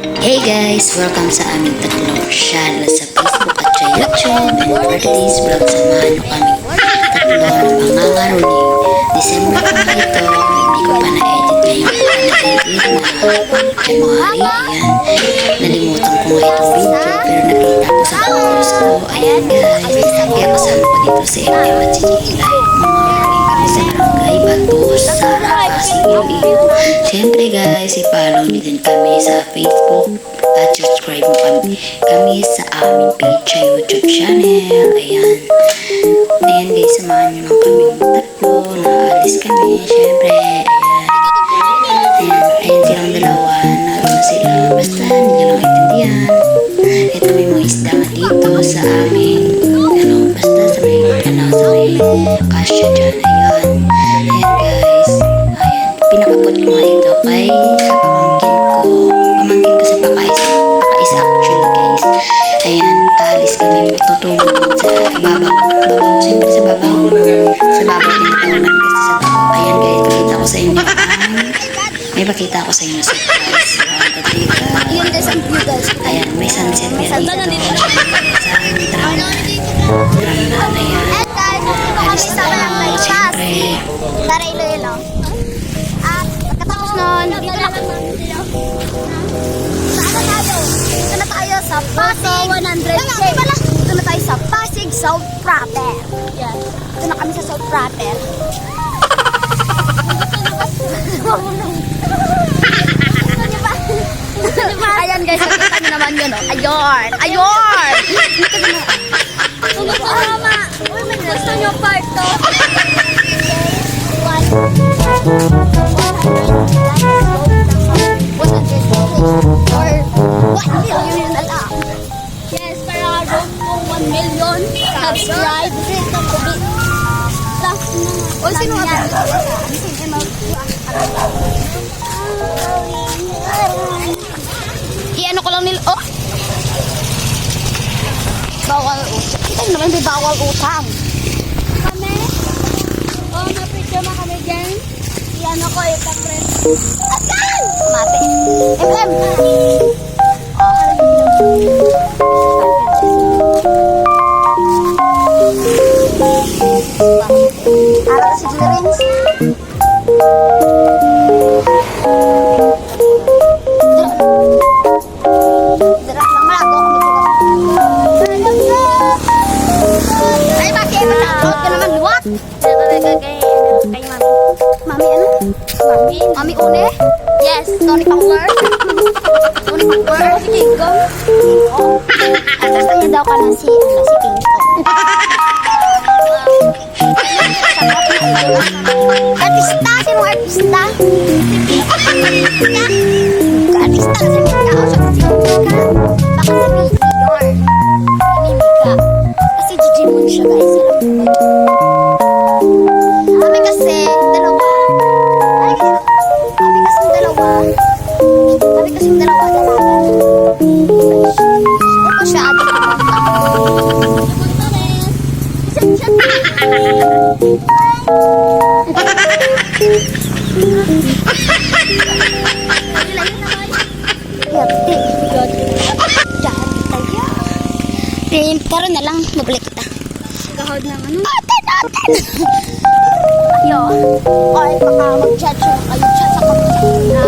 Hey guys! Welcome sa aming tatlong channel sa Facebook at sa YouTube. And for today's vlog, samahan nyo kami tatlo na pangangaroling. December ko na ito. Hindi ko pa na-edit ngayon. Na-edit na January. Ayan. Nalimutan ko nga itong video. Pero nakita ko sa photos ko. Ayan guys. Kaya kasama ko dito si Emem at si Jilay. Mangangaroling kami sa barangay Batos, Sara, Pasig, Iloilo. Siyempre guys, i-follow nyo din kami sa Facebook at subscribe mo kami sa aming page sa YouTube channel. Ayan. Ayan guys, samahan nyo lang kami tatlo. Naalis kami. Siyempre, ayan. Ayan silang dalawa. Naroon sila. Basta, hindi nyo lang itindihan. Ito may mga isda nga dito sa aming basta sa may kasya dyan. Ayan. Ayan guys. Ayan. Pinakapot ko nga ito kay pamangkin ko sa pakais actually guys. Ayan, aalis kami tutulog sa babaw. Siyempre sa babaw tinatawanan kasi sa babaw. Ayan guys, pakita ko sa inyo may pakita ko sa inyo surprise. Yun guys, ang view guys. Ayan, may sunset nga dito. Sa drama. Ayan. Alis na ako, siyempre. Tara, Iloilo. Pagkatapos nun, dito na tayo. Dito na tayo sa Pasig. 100K. Dito na tayo sa Pasig South Proper. Yan. Dito na kami sa South Proper. Ayan guys, nakita nyo naman yun. Ayun! Ayun! Mama! Uy, may gusto nyo part to. Yes, para road kong 1 million subscribe. Uy, sino nga ba? I-ano ko lang nila. Oh! Bawal utang. Kita nyo naman may bawal utang. Kami? Oh, na-picture mo kami dyan. I-ano ko yung pa-press. Asan? Mate. Emem! Araw si Julerings. Ay, bakit? Matakot ka naman, luwak. Kay mami. Mami ano? Mami une? Yes, Tony Pangler. Tony Pangler. Si King Kong. At gusto niya daw ka na si King Kong. Artista, sino artista? Artista kasi may kausap si Mika. Baka si Mika. Mika. Kasi Jijimon siya guys. Kami kasi dalawa. Kami kasi dalawa dalaga. Ito siya ating pumunta. Pumunta rin. Karoon na lang, mabalik kita. Gahod ng ano? Aten! Ayo. Or baka mag-judge mo kayo sa kapatid na